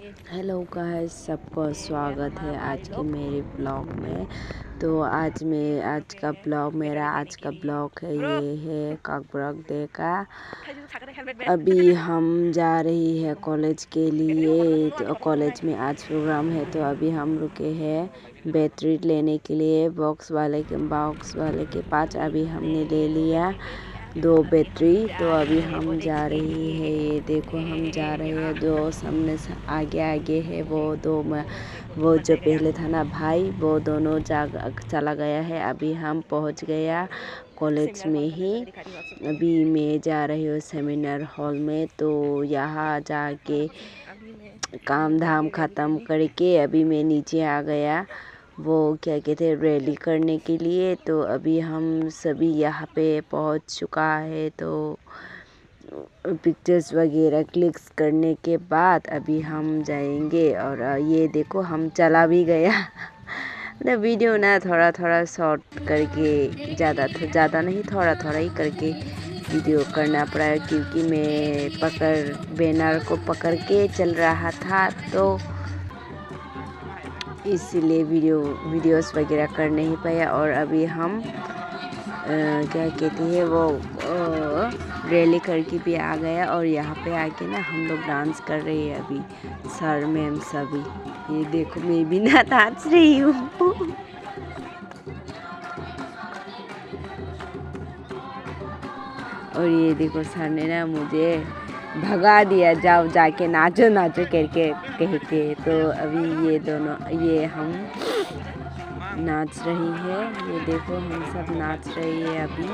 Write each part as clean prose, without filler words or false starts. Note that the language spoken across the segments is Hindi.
हेलो गाइस, सबको स्वागत है आज के मेरे ब्लॉग में। तो आज का ब्लॉग है, ये है काकब्रक डे का। अभी हम जा रही है कॉलेज के लिए। तो कॉलेज में आज प्रोग्राम है, तो अभी हम रुके हैं बैटरी लेने के लिए। बॉक्स वाले के पास अभी हमने ले लिया 2 बैटरी। तो अभी हम जा रही है, ये देखो हम जा रहे हैं। जो सामने से आगे है वो जो पहले था ना भाई, वो दोनों चला गया है। अभी हम पहुंच गया कॉलेज में ही। अभी मैं जा रही हूँ सेमिनार हॉल में। तो यहाँ जाके काम धाम ख़त्म करके अभी मैं नीचे आ गया, वो क्या कहते हैं रैली करने के लिए। तो अभी हम सभी यहाँ पे पहुँच चुका है। तो पिक्चर्स वगैरह क्लिक्स करने के बाद अभी हम जाएंगे। और ये देखो हम चला भी गया। मतलब वीडियो ना थोड़ा शॉर्ट करके, ज़्यादा नहीं, थोड़ा ही करके वीडियो करना पड़ा, क्योंकि मैं बैनर को पकड़ के चल रहा था। तो इसीलिए वीडियोस वगैरह कर नहीं पाया। और अभी हम क्या कहते हैं वो रैली करके भी आ गया। और यहाँ पे आके ना हम लोग डांस कर रहे हैं अभी, सर मैम सभी। ये देखो मैं भी ना नाच रही हूँ। और ये देखो सर ने ना मुझे भगा दिया, जाओ जाके नाचो करके कह के। तो अभी ये हम नाच रही है। ये देखो हम सब नाच रही है अभी।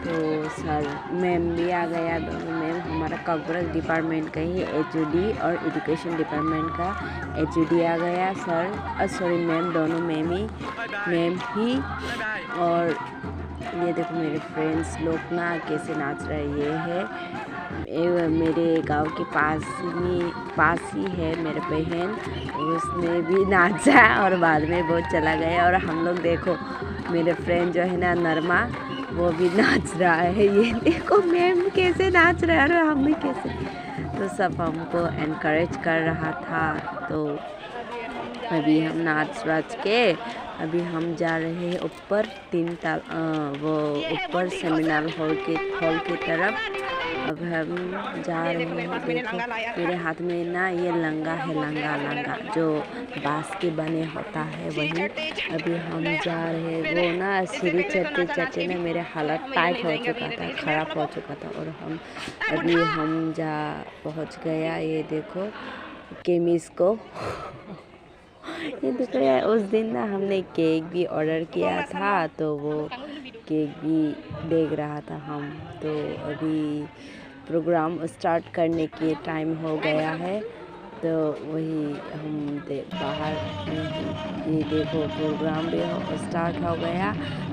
तो सर मैम भी आ गया, दोनों मैम हमारा काकब्रक डिपार्टमेंट का ही HOD और एजुकेशन डिपार्टमेंट का HOD आ गया। मैम दोनों मैम ही। और ये देखो मेरे फ्रेंड्स लोग ना कैसे नाच रहे। ये है मेरे गांव के पास ही है मेरे बहन, उसने भी नाचा और बाद में वो चला गया। और हम लोग देखो मेरे फ्रेंड जो है ना नरमा, वो भी नाच रहा है। ये देखो मैम कैसे नाच रहा है और हम भी कैसे। तो सब हमको एनकरेज कर रहा था। तो अभी हम नाच के अभी हम जा रहे हैं ऊपर वो ऊपर सेमिनार हॉल की तरफ। अब हम जा रहे हैं। देखो मेरे हाथ में ना ये लंगा है, लंगा जो बांस के बने होता है वही। अभी हम जा रहे हैं। वो ना सीढ़ी चढ़ते ना मेरे हालत टाइट हो चुका था, ख़राब हो चुका था। और अभी हम पहुंच गया। ये देखो केमिस को। ये देखो यार, उस दिन ना हमने केक भी ऑर्डर किया था, तो वो केक भी देख रहा था हम। तो अभी प्रोग्राम स्टार्ट करने के टाइम हो गया है। तो वही हम बाहर ये देखो प्रोग्राम भी स्टार्ट हो गया।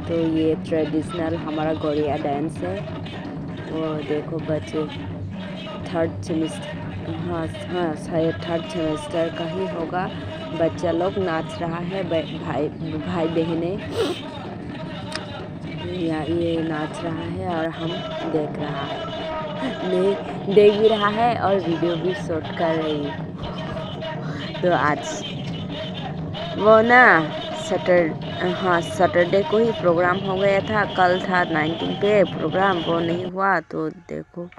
तो ये ट्रेडिशनल हमारा गोरिया डांस है। वो देखो बच्चे थर्ड सेमेस्टर का ही होगा। बच्चा लोग नाच रहा है, भाई बहने ये नाच रहा है और हम देख भी रहा है और वीडियो भी शूट कर रही हूँ। तो आज वो ना सैटरडे को ही प्रोग्राम हो गया था। कल था 19 पे प्रोग्राम, वो नहीं हुआ। तो देखो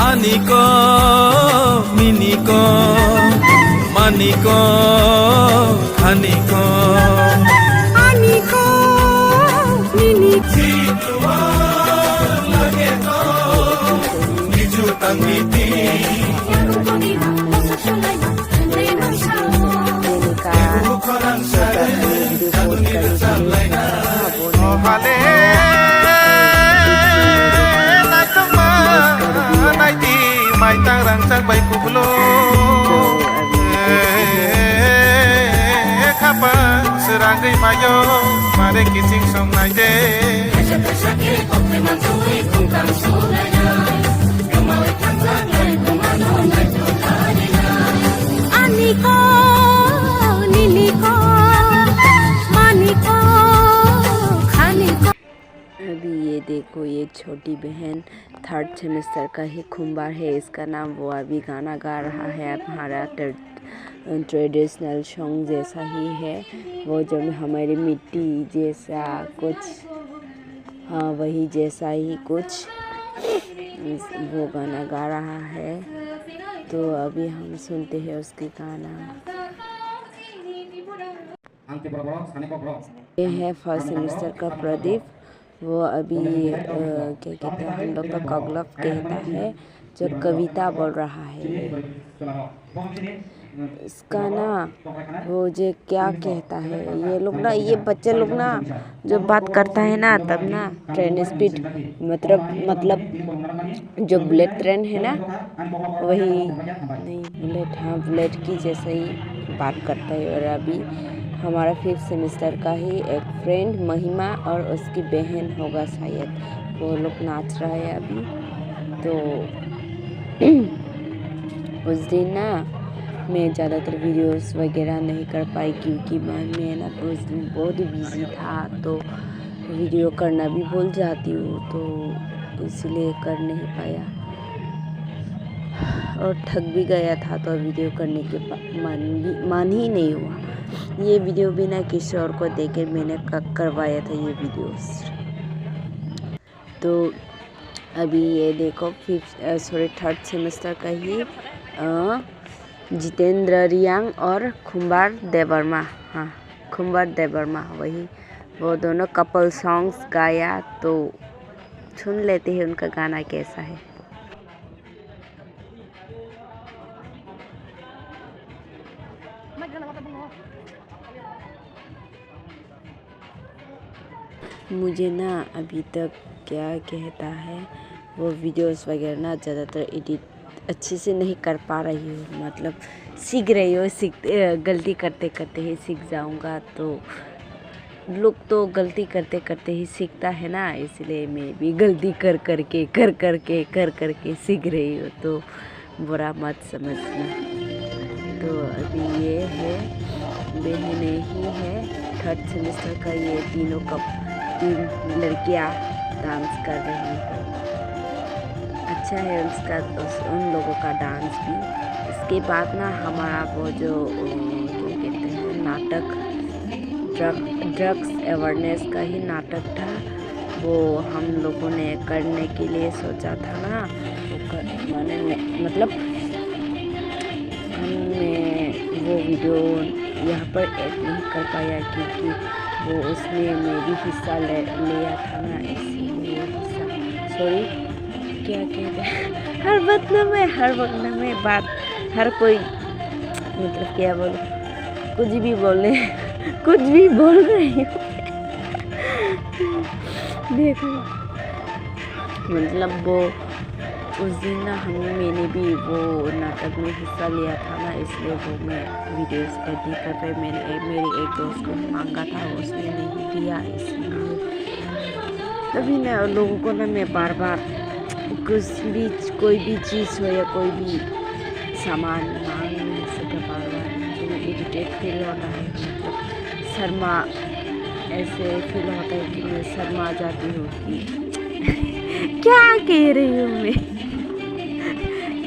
Aniko, Miniko, Maniko, Aniko, Aniko, Miniko, Lageto, Niju Tangiti, Bukorang Sarang, Kanunir Sarlaina, Ohale. Naiti mai tang rang sak bai kublo khapa serangai mayo mare kicing som nai de Aniko, Niliko, Maniko, Khaniko। अभी ये देखो, ये छोटी बहन 3rd सेमेस्टर का ही खुम्बार है इसका नाम। वो अभी गाना गा रहा है। हमारा ट्रेडिशनल सॉन्ग जैसा ही है वो, जो हमारी मिट्टी जैसा कुछ, हाँ वही जैसा ही कुछ वो गाना गा रहा है। तो अभी हम सुनते हैं उसके गाना। ये है 1st सेमेस्टर का प्रदीप। वो अभी क्या कहते हैं, हम लोग का कगलफ कहता है, जो कविता बोल रहा है। इसका ना वो जो क्या कहता है, ये लोग ना, ये बच्चे लोग ना जो बात करता है ना, तब ना ट्रेन स्पीड मतलब जो बुलेट ट्रेन है ना, वही नहीं बुलेट, हाँ बुलेट की जैसे ही बात करता है। और अभी हमारा 5th सेमेस्टर का ही एक फ्रेंड महिमा और उसकी बहन होगा शायद, वो लोग नाच रहा है अभी। तो उस दिन ना मैं ज़्यादातर वीडियोस वगैरह नहीं कर पाई, क्योंकि मैं ना उस दिन बहुत ही बिजी था, तो वीडियो करना भी भूल जाती हूँ, तो इसलिए कर नहीं पाया और थक भी गया था, तो वीडियो करने के मन ही नहीं हुआ। ये वीडियो भी ना किसी और को देकर मैंने करवाया था ये वीडियोस। तो अभी ये देखो 3rd सेमेस्टर का ही जितेंद्र रियांग और खुम्बार देवर्मा, हाँ खुम्बार देवर्मा, वही वो दोनों कपल सॉन्ग्स गाया। तो सुन लेते हैं उनका गाना कैसा है। मुझे ना अभी तक क्या कहता है, वो वीडियोस वगैरह ना ज़्यादातर एडिट अच्छे से नहीं कर पा रही हूँ, मतलब सीख रही हूँ, गलती करते करते ही सीख जाऊँगा। तो लोग तो गलती करते करते ही सीखता है ना, इसलिए मैं भी गलती कर करके सीख रही हूँ, तो बुरा मत समझना। तो अभी ये है बहने ही है 3rd सेमेस्टर का, ये तीन लड़कियाँ डांस कर रही हैं। अच्छा है उन लोगों का डांस भी। इसके बाद ना हमारा वो जो क्या कहते हैं नाटक, ड्रग्स अवेयरनेस का ही नाटक था, वो हम लोगों ने करने के लिए सोचा था ना, मतलब हमने वो वीडियो यहाँ पर ऐड नहीं कर पाया, क्योंकि वो उसमें मैं भी हिस्सा लिया था ना, इसीलिए हिस्सा, सॉरी क्या कहते हैं, हर वक्त में बात, हर कोई मतलब क्या बोलो, कुछ भी बोल रही हूँ देखो, मतलब वो उस दिन ना मैंने भी वो नाटक में हिस्सा लिया था ना, इसलिए वो मैं वीडियोस एडिट नहीं कर रही। मैंने मेरी एक दोस्त को मांगा था, उसने नहीं दिया, इसलिए तभी ना लोगों को ना मैं बार बार कोई भी चीज़ हो या कोई भी सामान मांग नहीं सकता, बार मुझे इरिटेट फील होता है, मतलब ऐसे फील होता है कि मैं शर्मा जाती हूँ कि क्या कह रही हूँ मैं,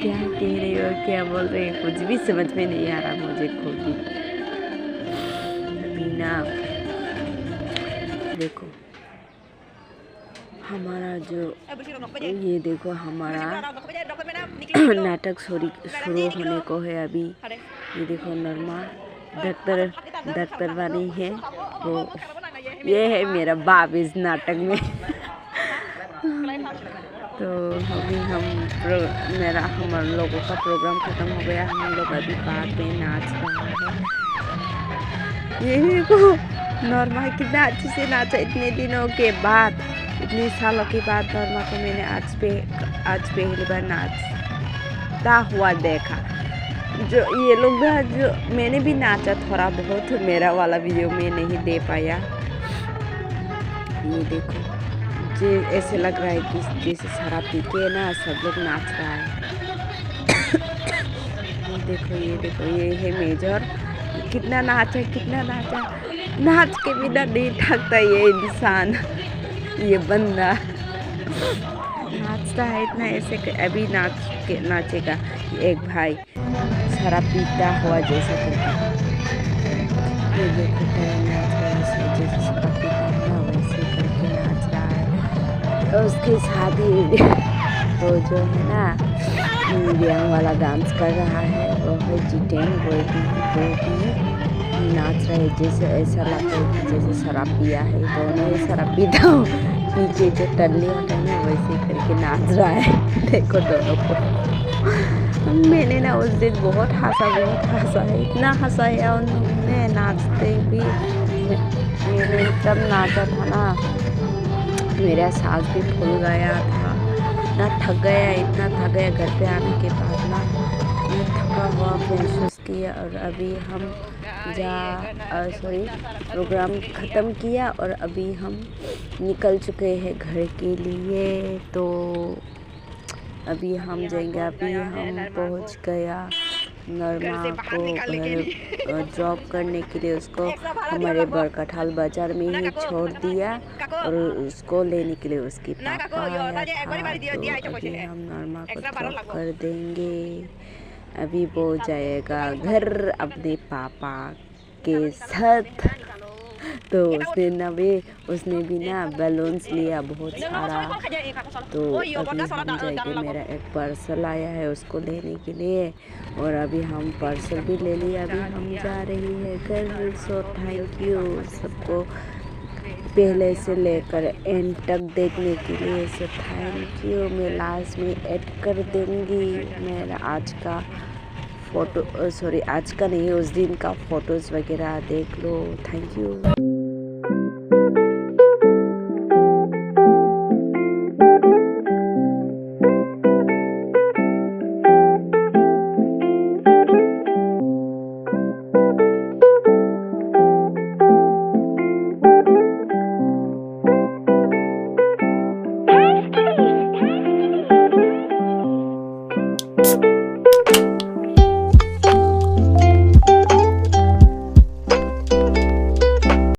क्या कह रही हो, क्या बोल रही हूँ, कुछ भी समझ में नहीं आ रहा मुझे खुद भी। अभी ना देखो हमारा जो ये देखो हमारा नाटक शुरू होने को है अभी। ये देखो नरमा डॉक्टर वाली है, वो ये है मेरा बाप इस नाटक में तो अभी हम लोगों का प्रोग्राम ख़त्म हो गया, हम लोग अभी बाद में नाच रहे हैं। ये देखो नॉर्मा कितना अच्छे से नाचा, इतने दिनों के बाद, इतने सालों के बाद नॉर्मा को मैंने आज पहली बार पीता हुआ देखा। जो ये लोग जो मैंने भी नाचा थोड़ा बहुत, मेरा वाला वीडियो में नहीं दे पाया। ये देखो, जो ऐसे लग रहा है कि जैसे शराब पी के ना सब लोग नाच रहा है। ये देखो ये है मेजर, कितना नाचा, नाच के बिना नहीं थकता ये इंसान, ये बंदा नाचता है इतना ऐसे अभी नाचेगा। एक भाई शराब पीता हुआ जैसा करता, ये देखो नाच रहा है जैसे शराब पीता हुआ वैसे करके नाच रहा है। और उसकी शादी वो जो है ना व्यंग वाला डांस कर रहा है, वो है जितेन, वो भी नाच रहे जैसे ऐसा लगता है कि जैसे शराब पिया है। दोनों ही शराब पीता हूँ, पीछे जो टल्ली होता है ना वैसे करके नाच रहा है। देखो दोनों को मैंने ना उस दिन बहुत हंसा है, इतना हंसा है उन्होंने नाचते भी। मैंने जब नाचा था ना मेरा सांस भी फूल गया था, इतना थक गया घर पे आने के बाद ना मैं थका हुआ महसूस किया। और अभी हम प्रोग्राम ख़त्म किया और अभी हम निकल चुके हैं घर के लिए। तो अभी हम जाएंगे, अभी हम पहुंच गया नरमा को घर ड्रॉप करने के लिए। उसको हमारे बरकठाल बाज़ार में ही छोड़ दिया और उसको लेने के लिए उसकी पापा आया था। तो अभी हम नरमा को ड्रॉप कर देंगे। अभी वो जाएगा घर अपने पापा के साथ। तो उसने भी ना बैलून्स लिया बहुत सारा। तो अभी हम जाएंगे, मेरा एक पार्सल आया है उसको लेने के लिए और अभी हम पार्सल भी ले लिया। अभी हम जा रही है घर। सो थैंक यू सबको पहले से लेकर एंड तक देखने के लिए। So thank you. मैं लास्ट में ऐड कर दूँगी मेरा आज का फ़ोटो, आज का नहीं उस दिन का फ़ोटोज़ वगैरह देख लो। Thank you.